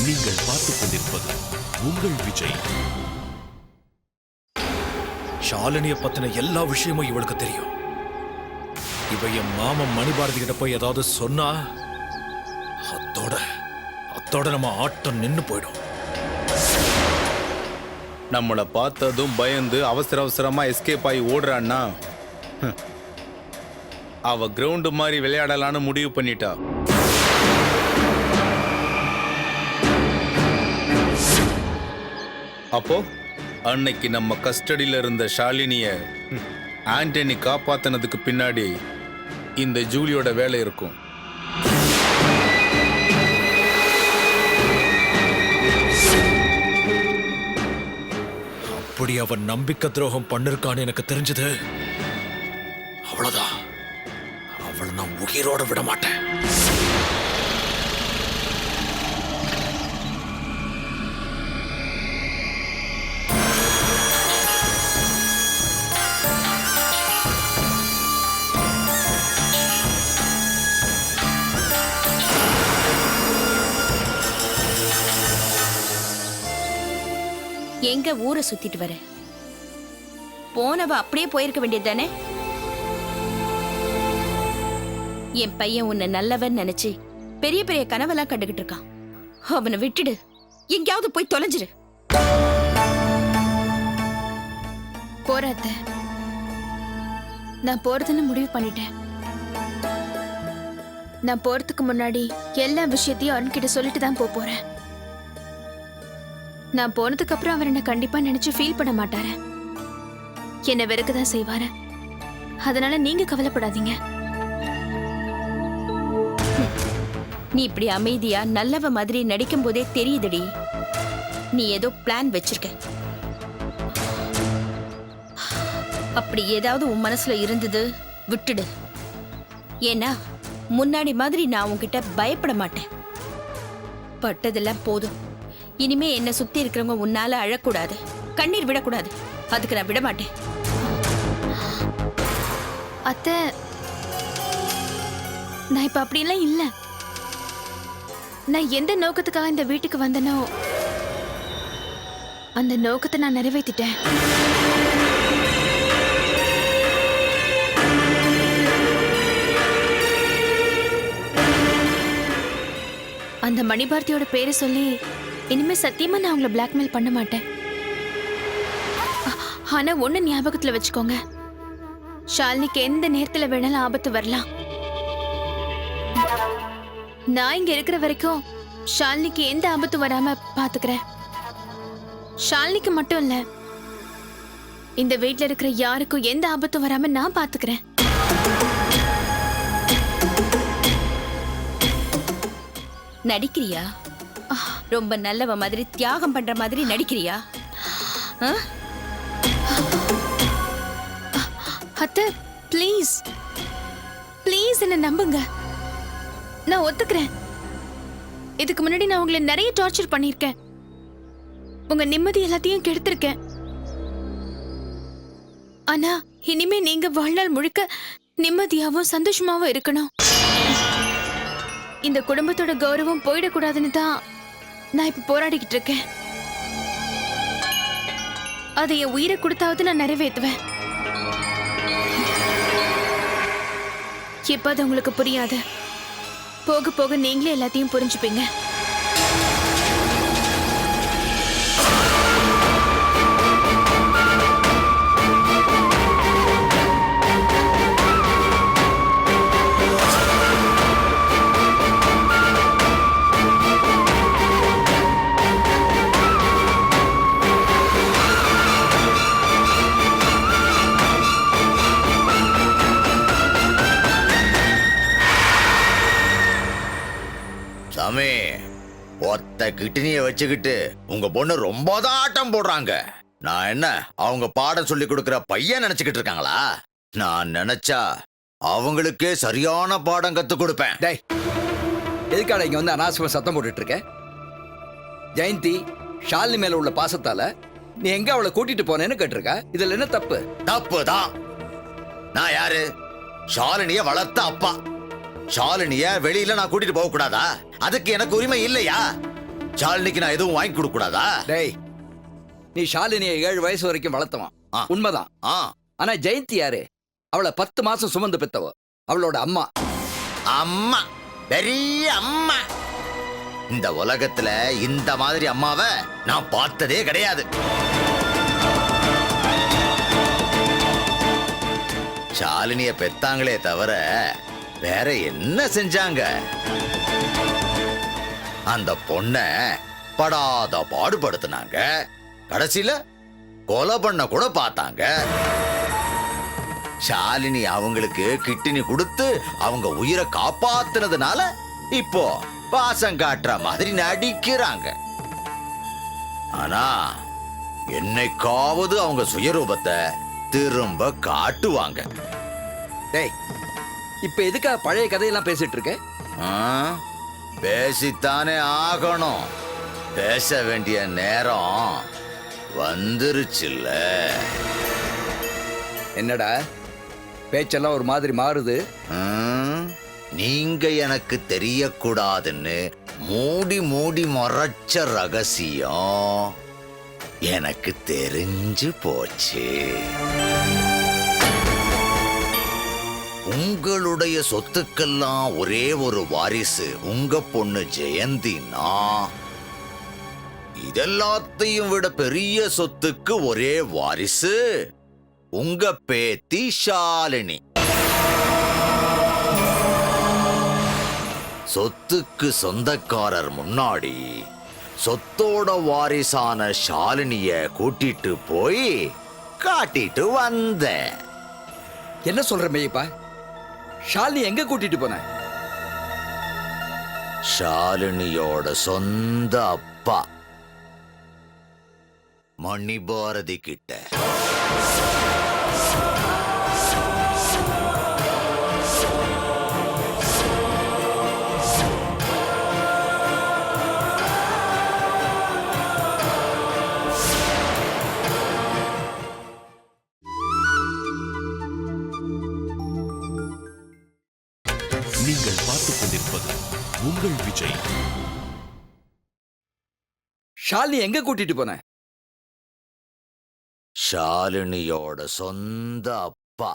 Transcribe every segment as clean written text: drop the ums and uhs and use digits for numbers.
நீங்கள் பார்த்துக் கொண்டிருப்பது உங்கள் விஜய். ஷாலினிய பத்தின எல்லா விஷயமும் இவளுக்கு தெரியும். இவ என் மாமன் மணிபாரதி கிட்ட போய் ஏதாவது சொன்னா அத்தோட நம்ம ஆட்டம் நின்னு போயிடும். நம்மளை பார்த்ததும் பயந்து அவசரமா எஸ்கேப் ஆகி ஓடுறான்னா அவ கிரவுண்டு மாதிரி விளையாடலான்னு முடிவு பண்ணிட்டா. அப்போ அன்னைக்கு நம்ம கஸ்டடியில இருந்த ஷாலினிய ஆண்டனி காப்பாத்தினதுக்கு பின்னாடி இந்த ஜூலியோட வேலை இருக்கும். அப்படி அவன் நம்பிக்கை துரோகம் பண்ணிருக்கான்னு எனக்கு தெரிஞ்சது, அவ்வளவுதான். அவளை நான் உயிரோட விட மாட்டேன். எங்க ஊரை சுத்திட்டு வர? போனவ அப்படியே போயிருக்க வேண்டியது தானே? என் பையன் உன்னை நல்லவன் நினைச்சு பெரிய பெரிய கனவெல்லாம் கண்டுகிட்டு இருக்கான். அவனை விட்டுடு, எங்கேயாவது போய் தொலைஞ்சிரு. போறாத, நான் போறதுன்னு முடிவு பண்ணிட்டேன். நான் போறதுக்கு முன்னாடி எல்லா விஷயத்தையும் அவன்கிட்ட சொல்லிட்டு தான் போறேன். நான் போனதுக்கு அப்புறம் அவர் என்ன கண்டிப்பா நினைச்சு ஃபீல் பண்ண மாட்டாரு. என்ன வெறுக்கதான் செய்வாரு. அதனால நீங்க கவலைப்படாதீங்க. நீ இப்படி அமைதியா நல்லவ மாதிரி நடிக்கும் போதே தெரியுதுடி, நீ ஏதோ பிளான் வச்சிருக்க. அப்படி ஏதாவது உன் மனசுல இருந்தது விட்டுடு. ஏன்னா முன்னாடி மாதிரி நான் உன்கிட்ட பயப்பட மாட்டேன். பட்டதெல்லாம் போதும். இனிமே என்ன சுத்தி இருக்கிறவங்க உன்னால அழக்கூடாது, கண்ணீர் விடக்கூடாது. அதுக்கு நான் விட மாட்டேன். அத்தை, நான் இப்ப அப்படிலாம் இல்ல. நான் எந்த நோக்கத்துக்காக இந்த வீட்டுக்கு வந்தனோ அந்த நோக்கத்தை நான் நிறைவேற்றிட்டேன். அந்த மணிபாரதியோட பேரை சொல்லி இனிமே சத்தியமா நான் உங்களை பிளாக்மெயில் பண்ண மாட்டேன். ஆனா ஒண்ணு ஞாபகத்துல வச்சுக்கோங்க, ஷாலினிக்கு எந்த நேரத்துல வேணாலும் ஆபத்து வரலாம். நான் இங்க இருக்கிற வரைக்கும் ஷாலினிக்கு எந்த ஆபத்து வராம பாத்துக்கிறேன். ஷாலினிக்கு மட்டும் இல்ல, இந்த வீட்டுல இருக்கிற யாருக்கும் எந்த ஆபத்தும் வராம நான் பாத்துக்கிறேன். நடிக்கிறியா? ரொம்ப நல்லவ மாதிரி தியாகம் பண்ற மாதிரி நடிக்கிறியா? அத்தை, ப்ளீஸ் ப்ளீஸ் என்ன நம்புங்க. நான் ஒத்துக்கிறேன். இதுக்கு முன்னாடி நான் உங்களை நிறைய டார்ச்சர் பண்ணிருக்கேன். உங்க நிம்மதி எல்லாத்தையும் கெடுத்திருக்கேன். ஆனா இனிமே நீங்க வாழ்நாள் முழுக்க நிம்மதியாவும் சந்தோஷமாவும் இருக்கணும். இந்த குடும்பத்தோட கௌரவம் போயிடக்கூடாதுன்னு தான் நான் இப்ப போராடிக்கிட்டு இருக்கேன். அதை என் உயிரை கொடுத்தாவது நான் நிறைவேற்றுவேன். இப்ப அது உங்களுக்கு புரியாது. போக போக நீங்களே எல்லாத்தையும் புரிஞ்சுப்பீங்க. சாமி, ஒத்த கிட்னியை வச்சுக்கிட்டு உங்க பொண்ணு ரொம்பதான் ஆட்டம் போடுறாங்க. நான் என்ன அவங்க பாடம் சொல்லி கொடுக்கிற பையன் நினைச்சுக்கிட்டு இருக்காங்களா? நான் நினைச்சா அவங்களுக்கே சரியான பாடம் கத்து கொடுப்பேன். டேய், எதுக்காக இங்க வந்து அனாவசியமா சத்தம் போட்டுட்டு இருக்க? ஜெயந்தி ஷாலினி மேல உள்ள பாசத்தால நீ எங்க அவளை கூட்டிட்டு போனேன்னு கேட்டிருக்க. இதுல என்ன தப்பு? தப்பு தான். நான் யாரு? ஷாலினிய வளர்த்த அப்பா. ஷாலினிய வெளியில நான் கூட்டிட்டு போக கூடாதா? அதுக்கு எனக்கு உரிமை இல்லையா? ஷாலினிக்கு நான் எதுவும் வாங்கி கொடுக்க கூடாதா? டேய், நீ ஷாலினியை 7 வயசு வரைக்கும் வளர்த்தவன் ஆ. உண்மைதான். ஆ, ஆனா ஜெயந்தி யாரு? அவளை 10 மாசம் சுமந்து பெத்தவ, அவளோட அம்மா. அம்மா, பெரிய அம்மா. இந்த உலகத்துல இந்த மாதிரி அம்மாவை நான் பார்த்ததே கிடையாது. ஷாலினிய பெத்தாங்களே தவிர வேற என்ன செஞ்சாங்க? அந்த பொண்ண படாத பாடுபடுத்தினாங்க. கடைசியில கொலை பண்ண கூட பார்த்தாங்க. ஷாலினி அவங்களுக்கு கிட்னி கொடுத்து அவங்க உயிரை காப்பாத்துனதுனால இப்போ பாசம் காட்டுற மாதிரி நடிக்கிறாங்க. ஆனா என்னைக்காவது அவங்க சுயரூபத்தை திரும்ப காட்டுவாங்க. டேய், இப்ப எதுக்கா பழைய கதையெல்லாம் பேசிட்டு இருக்க? ஆ? பேசித்தானே ஆகணும். பேச வேண்டிய நேரம் வந்துருச்சுல்ல. என்னடா பேச்செல்லாம் ஒரு மாதிரி மாறுது? ம்? நீங்க எனக்கு தெரியக்கூடாதுன்னு மூடி மூடி மறைச்ச ரகசியம் எனக்கு தெரிஞ்சு போச்சு. உங்களுடைய சொத்துக்கெல்லாம் ஒரே ஒரு வாரிசு உங்க பொண்ணு ஜெயந்தினா, இதெல்லாத்தையும் விட பெரிய சொத்துக்கு ஒரே வாரிசு உங்க பேத்தி ஷாலினி. சொத்துக்கு சொந்தக்காரர் முன்னாடி சொத்தோட வாரிசான ஷாலினிய கூட்டிட்டு போய் காட்டிட்டு வந்தேன். என்ன சொல்ற மேயப்பா? ஷாலினி எங்க கூட்டிட்டு போன? ஷாலினியோட சொந்த அப்பா மணிபாரதி கிட்ட. நீங்கள் பார்த்துக் கொண்டிருப்பது உங்கள் விஜய். ஷாலினி எங்க கூட்டிட்டு போன? ஷாலினியோட சொந்த அப்பா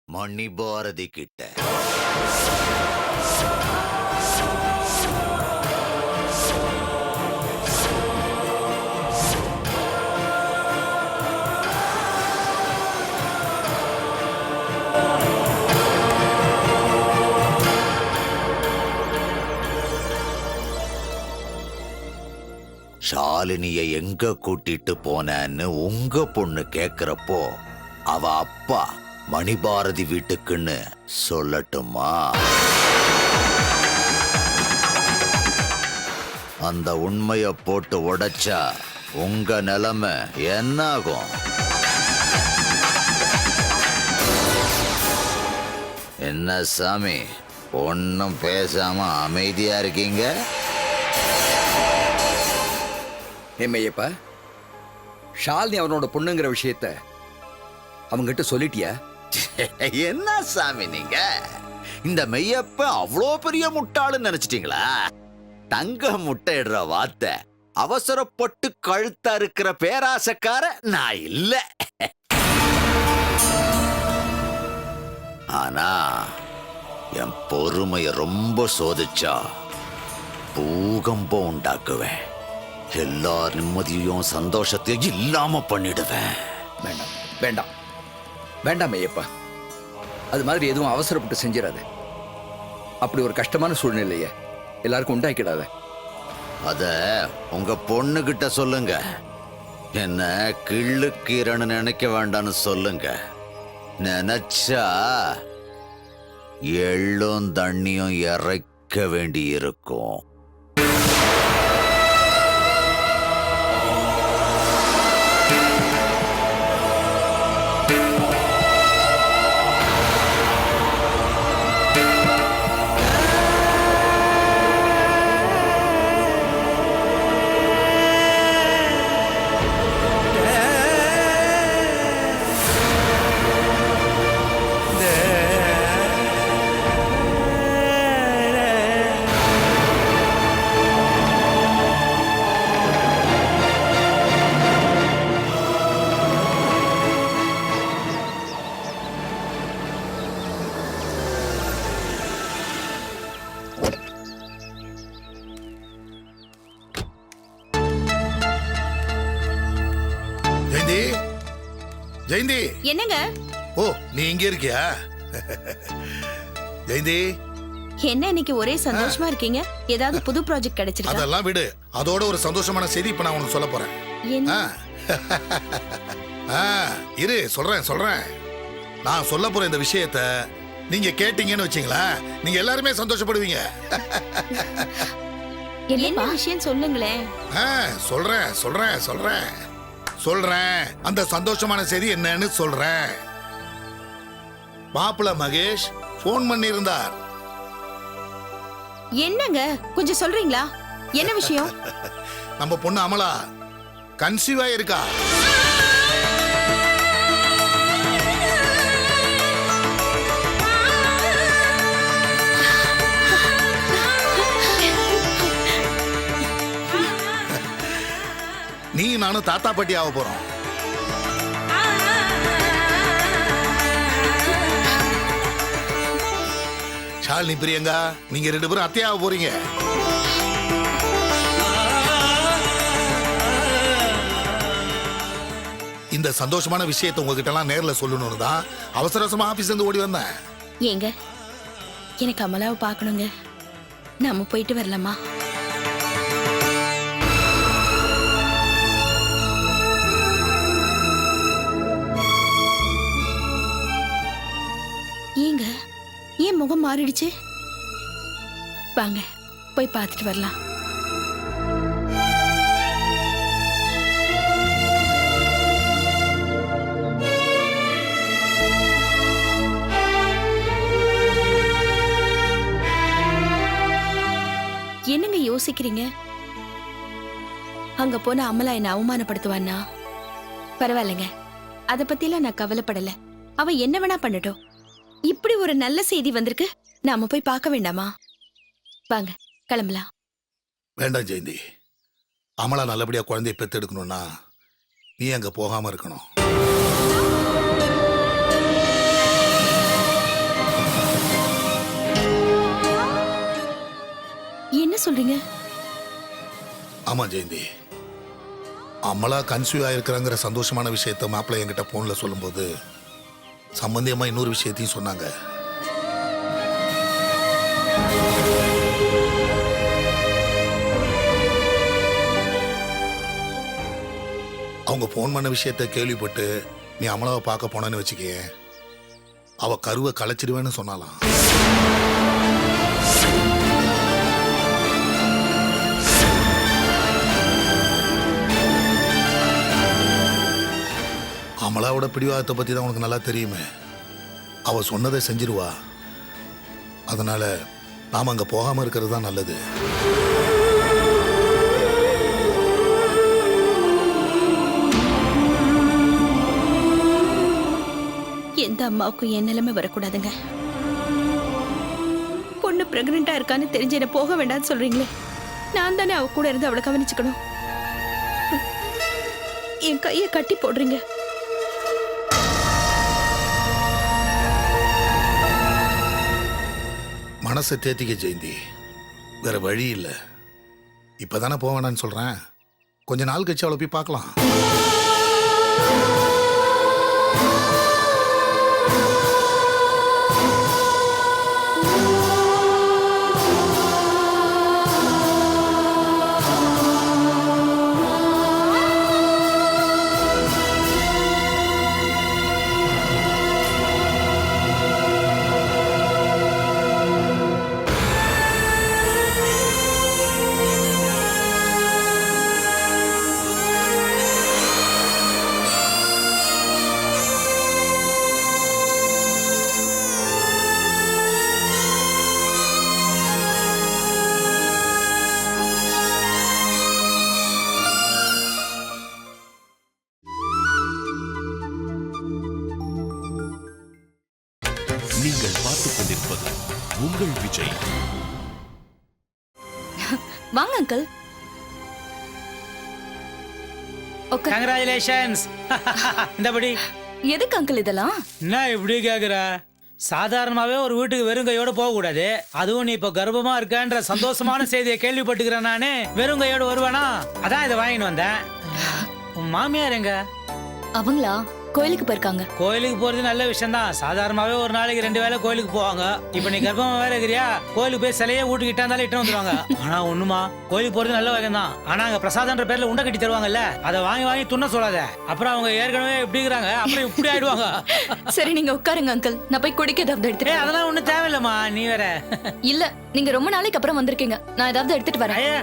மணிபாரதி கிட்ட. ஷாலினிய எங்க கூட்டிட்டு போனேன்னு உங்க பொண்ணு கேக்குறப்போ அவ அப்பா மணிபாரதி வீட்டுக்குன்னு சொல்லட்டுமா? அந்த உண்மைய போட்டு உடைச்சா உங்க நிலைமை என்னாகும்? என்ன சாமி, ஒன்னும் பேசாம அமைதியா இருக்கீங்க? ஏமையப்பா, ஷாலினி அவனோட பொண்ணுங்கிற விஷயத்த அவங்கிட்ட சொல்லிட்டியா? என்ன சாமி நீங்க, இந்த மெய்யப்ப அவ்வளோ பெரிய முட்டாளுன்னு நினைச்சிட்டீங்களா? தங்க முட்டையிடுற வார்த்தை அவசரப்பட்டு கழுத்தா இருக்கிற பேராசக்கார நான் இல்ல. ஆனா என் பொறுமைய ரொம்ப சோதிச்சா பூகம்பம் உண்டாக்குவேன். எல்லா நிம்மதியும் சந்தோஷத்தையும் இல்லாம பண்ணிடுவேன். வேண்டாம் வேண்டாம் வேண்டாம் ஐயப்பா, அது மாதிரி எதுவும் அவசரப்பட்டு செஞ்சிடாத. அப்படி ஒரு கஷ்டமான சூழ்நிலைய எல்லாருக்கும் உண்டாக்கிடாத. அத உங்க பொண்ணுகிட்ட சொல்லுங்க. என்ன கிள்ளுக்கீரன்னு நினைக்க வேண்டாம்னு சொல்லுங்க. நினைச்சா எள்ளும் தண்ணியும் இறைக்க வேண்டி இருக்கும். ஜெயந்தி. என்னங்க? ஓ, நீ இங்க இருக்கியா? ஜெயந்தி, என்ன இன்னைக்கு ஒரே சந்தோஷமா இருக்கீங்க? ஏதாவது புது ப்ராஜெக்ட் கிடைச்சிருக்கா? அதெல்லாம் விடு. அதோட ஒரு சந்தோஷமான செய்தி இப்ப நான் உனக்கு சொல்ல போறேன். என்ன? இரு, சொல்றேன். நான் சொல்ல போற இந்த விஷயத்த நீங்க கேட்டீங்கன்னு வச்சீங்களேன், நீங்க எல்லாருமே சந்தோஷப்படுவீங்க. என்ன விஷயம் சொல்லுங்களேன். சொல்றேன். அந்த சந்தோஷமான செய்தி என்னன்னு சொல்றேன். மாப்பிள்ள மகேஷ் போன் பண்ணி இருந்தார். என்னங்க, கொஞ்சம் சொல்றீங்களா? என்ன விஷயம்? நம்ம பொண்ணு அமலா கன்சீவ் ஆயிருக்கா. நீ நானும் தாத்தா பாட்டி ஆக போறோம். ஷாலினி, பிரியங்கா, நீங்க 2 பேரும் அத்தையாக போறீங்க. இந்த சந்தோஷமான விஷயத்தை உங்ககிட்ட எல்லாம் நேர்ல சொல்லணும்னு தான் அவசர அவசரமா ஆபீஸ்ல இருந்து ஓடி வந்தேன். ஏங்க, எனக்கு அமலாவை பார்க்கணுங்க. நாம போயிட்டு வரலாமா? ஏங்க, ஏன் முகம் மாறிடுச்சு? வாங்க போய் பார்த்துட்டு வரலாம். என்னங்க யோசிக்கிறீங்க? அங்க போன அமலா என்ன அவமானப்படுத்துவான்னா? பரவாயில்லைங்க, அத பத்திலாம் நான் கவலைப்படல. அவ என்ன வேணா பண்ணட்டும். இப்படி ஒரு நல்ல செய்தி வந்திருக்கு, நாம போய் பார்க்க வேண்டாமா? வாங்க கிளம்பலாம். வேண்டாம் ஜெயந்தி, அமலா நல்லபடியா குழந்தைய பெத்தெடுக்கணும்னா நீ அங்க போகாம இருக்கணும். என்ன சொல்றீங்க? ஆமா ஜெயந்தி, அமலா கன்சீவ் ஆயிருக்கிறாங்கிற சந்தோஷமான விஷயத்த மாப்பிள்ளை என்கிட்ட போன்ல சொல்லும்போது சம்பந்தியமா இன்னொரு விஷயத்தையும் சொன்னாங்க. அவங்க போன் பண்ண விஷயத்த கேள்விப்பட்டு நீ அமலாவை பார்க்க போனன்னு வச்சுக்க, அவ கருவை கலைச்சிடுவேன்னு சொன்னாலாம். அமலாவோட பிடிவாதத்தை பத்தி தான் உனக்கு நல்லா தெரியுமே. அவ சொன்னதை செஞ்சிருவா. அதனால நாம அங்க போகாம இருக்கிறது தான் நல்லது. எந்த அம்மாவுக்கும் என் நிலைமை வரக்கூடாதுங்க. பொண்ணு பிரெக்னெண்டா இருக்கான்னு தெரிஞ்சு என்ன போக வேண்டாம்னு சொல்றீங்களே, நான் தானே அவ கூட இருந்து அவளை கவனிச்சுக்கணும். என் கையை கட்டி போடுறீங்க. மனசை தேத்திக்க ஜெயந்தி, வேற வழி இல்லை. இப்பதானே போக வேணான்னு சொல்றேன், கொஞ்ச நாள் கழிச்சு அவளை போய் பார்க்கலாம். நீங்கள் பார்த்துக் கொண்டிருப்பது உங்கள் விஜய். வாங்க அங்கிள். கங்க்ராச்சுலேஷன்ஸ். இந்தபடி. எதுக்கு அங்கிள் இதெல்லாம்? என்ன இப்படி கேக்குற? சாதாரணமாவே ஒரு வீட்டுக்கு வெறும் கையோட போக கூடாது. அதுவும் நீ இப்ப கர்ப்பமா இருக்கன்ற சந்தோஷமான செய்தியை கேள்விப்பட்டுக்கிறேன். நானு வெறும் கையோட வருவானா? அதான் இதை வாங்கிட்டு வந்தேன். உன் மாமியார் எங்க? அவங்களா கோயிலுக்கு போயிருக்காங்க. கோயிலுக்கு போறது நல்ல விஷயம் தான். சாதாரணமாவே ஒரு நாளைக்கு 2 வேளை கோயிலுக்கு போவாங்க. இப்ப நீ கர்ப்பமா வேற இருக்கிறியா, கோயிலுக்கு போய் சிலையே வீட்டுக்கிட்டா இருந்தாலும் இட்டு வந்துருவாங்க. ஆனா ஒண்ணுமா, கோயிலுக்கு போறது நல்ல வகை தான். ஆனா அங்க பிரசாதன்ற பேர்ல உண்டை கட்டி தருவாங்கல்ல, அதை வாங்கி வாங்கி துண்ண சொல்லாத. அப்புறம் அவங்க ஏற்கனவே எப்படி இருக்கிறாங்க, அப்புறம் இப்படி ஆயிடுவாங்க. சரி நீங்க உட்காருங்க அங்கிள், நான் போய் குடிக்க ஏதாவது எடுத்துட்டு வரேன். அதெல்லாம் ஒண்ணும் தேவையில்லம்மா, நீ வேற. இல்ல நீங்க ரொம்ப நாளைக்கு அப்புறம் வந்திருக்கீங்க, நான் ஏதாவது எடுத்துட்டு வரேன். ஐயா,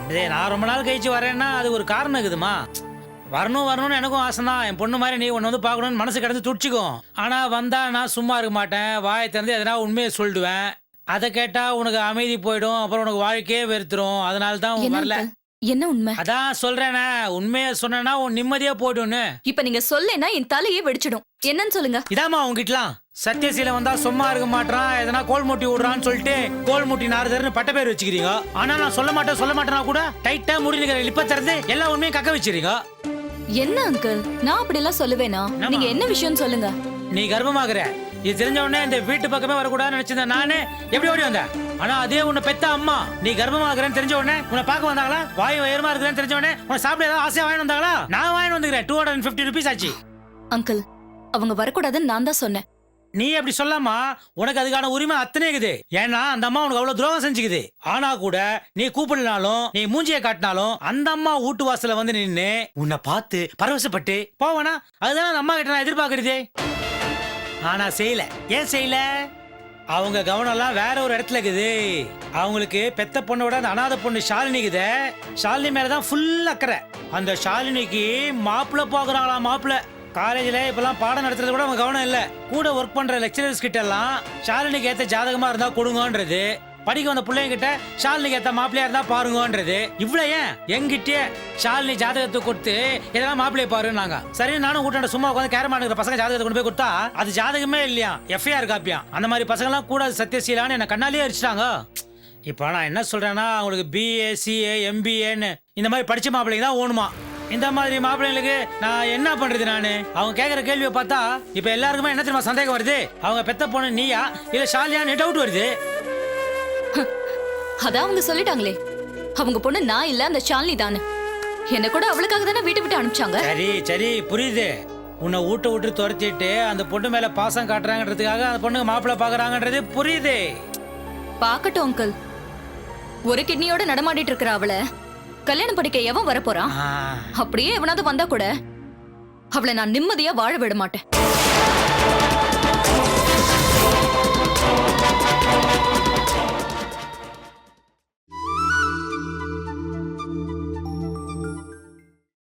டேய், நான் ரொம்ப நாள் கழிச்சு வரேன்னா அது ஒரு காரணம் இருக்குதுமா. வரணும்னு எனக்கும் ஆசை தான். என் பொண்ணு மாதிரி நீ ஒன்று வந்து பார்க்கணும்னு மனசு கிடந்து துடிச்சிக்கும். ஆனா வந்தா நான் சும்மா இருக்க மாட்டேன். வாயை திறந்து எதனா உண்மையை சொல்லிடுவேன். அதை கேட்டா உனக்கு அமைதி போயிடும், அப்புறம் உனக்கு வாழ்க்கையே வெறுத்துரும். அதனால தான் என்ன வரல. uncle? என்ன உண்மை? அதான் சொல்றேனே, உண்மையை சொன்னா உன் நிம்மதியா போயிடும்னு. இப்ப நீங்க சொல்லேனா என் தலையே வெடிச்சிடும். என்னன்னு சொல்லுங்க. இதாமா உங்ககிட்டலாம் சத்தியசீல வந்தா சும்மா இருக்க மாட்டான், எதனா கோல் மூட்டி விடுறான்னு சொல்லிட்டு கோல் மூட்டி நாரதர்னு பட்ட பேர் வச்சுக்கிறீங்க. ஆனா நான் சொல்ல மாட்டேன்னா கூட டைட்டா முடிஞ்சுக்கிற லிப்ப திறந்து எல்லா உண்மையும் கக்க வச்சிருக்கீங்க. என்ன அங்கிள், நான் அப்படி எல்லாம் சொல்லுவேனா? நீங்க என்ன விஷயம் சொல்லுங்க. நீ கர்ப்பமாகற இது தெரிஞ்ச உடனே இந்த வீட்டு பக்கமே வரக்கூடாதுன்னு நினைச்சிருந்தேன். நானே எப்படி ஓடி வந்தேன். ஆனா அதே உன்னை பெத்த அம்மா நீ கர்ப்பமாகறன்னு தெரிஞ்ச உடனே உன்னை பார்க்க வந்தாங்களா? வாயு உயரமா இருக்குன்னு தெரிஞ்ச உடனே உன்னை சாப்பிட ஏதாவது ஆசையா வாங்கி வந்தாங்களா? நான் வாங்கி வந்துக்கிறேன். 250 rupees ஆச்சு. அங்கிள், அவங்க வரக்கூடாதுன்னு நான் தான் சொன்னேன். நீ அப்படி சொல்லாமா, உனக்கு அதுக்கான உரிமை அத்தனை இருக்குது. ஏன்னா அந்த அம்மா உனக்கு அவ்வளவு துரோகம் செஞ்சுக்குது. ஆனா கூட நீ கூப்பிடனாலும் நீ மூஞ்சியை காட்டினாலும் அந்த அம்மா வீட்டு வாசல வந்து நின்று உன்னை பார்த்து பரவசப்பட்டு போவானா? அதுதான் அந்த அம்மா கிட்ட நான் எதிர்பார்க்கறதே. ஆனா செய்யல. ஏன் செய்யல? அவங்க கவனம் எல்லாம் வேற ஒரு இடத்துல இருக்குது. அவங்களுக்கு பெத்த பொண்ணோட அந்த அனாதை பொண்ணு ஷாலினிக்குதே, ஷாலினி மேலதான் ஃபுல் அக்கறை. அந்த ஷாலினிக்கு மாப்பிள்ள போகிறாங்களா? மாப்பிள்ள காலேஜ்ல இப்பெல்லாம் பாடம் நடத்துறது கூட அவங்க கவனம் இல்ல. கூட ஒர்க் பண்ற லெக்சரர்ஸ் கிட்ட எல்லாம் ஷாலினிக்கு ஏத்த ஜாதகமா இருந்தா கொடுங்கன்றது, படிக்க வந்த பிள்ளைங்க கிட்ட ஷாலினிக்கு ஏத்த மாப்பிள்ளையா இருந்தா பாருங்கன்றது. இவ்வளவு ஏன் எங்கிட்டே ஷாலினி ஜாதகத்தை கொடுத்து இதெல்லாம் மாப்பிள்ளைய பாருன்னாங்க. சரி நானும் கூட்டாண்ட சும்மா உட்காந்து கேரம் ஆடுற பசங்க ஜாதகத்தை கொண்டு போய் கொடுத்தா அது ஜாதகமே இல்லையா, எஃப்ஐஆர் காப்பியா. அந்த மாதிரி பசங்க எல்லாம் கூட சத்தியசீலான்னு என்ன கண்ணாலேயே அடிச்சிட்டாங்க. இப்போ நான் என்ன சொல்றேன்னா, அவங்களுக்கு BA CA MBAன்னு இந்த மாதிரி படிச்ச மாப்பிள்ளைங்க தான் ஓணுமா. இந்த மாதிரி மாப்பிள்ளைங்களுக்கு நான் என்ன பண்றது? நானு அவங்க கேட்கற கேள்வியை பார்த்தா இப்ப எல்லாருக்குமே என்ன தெரியுமா சந்தேகம் வருது, அவங்க பெத்த பொண்ணு நீயா இல்ல ஷாலியான்னு டவுட் வருது. அதான் அவங்க சொல்லிட்டாங்களே, அவங்க பொண்ணு நான் இல்ல அந்த ஷாலினி தானே. என்ன கூட அவளுக்காக தானே வீட்டை விட்டு அனுப்பிச்சாங்க. சரி புரியுது. உன்னை வீட்டை விட்டு துரத்திட்டு அந்த பொண்ணு மேல பாசம் காட்டுறாங்கன்றதுக்காக அந்த பொண்ணுக்கு மாப்பிள்ளை பாக்குறாங்கன்றது புரியுது. பாக்கட்டும் அங்கிள், ஒரு கிட்னியோட நடமாடிட்டு இருக்கிற அவளை கல்யாணம் படிக்க எவன் வரப்போறான்? அப்படியே எவனாவது வந்தா கூட அவளை நான் நிம்மதியா வாழ விட மாட்டேன்.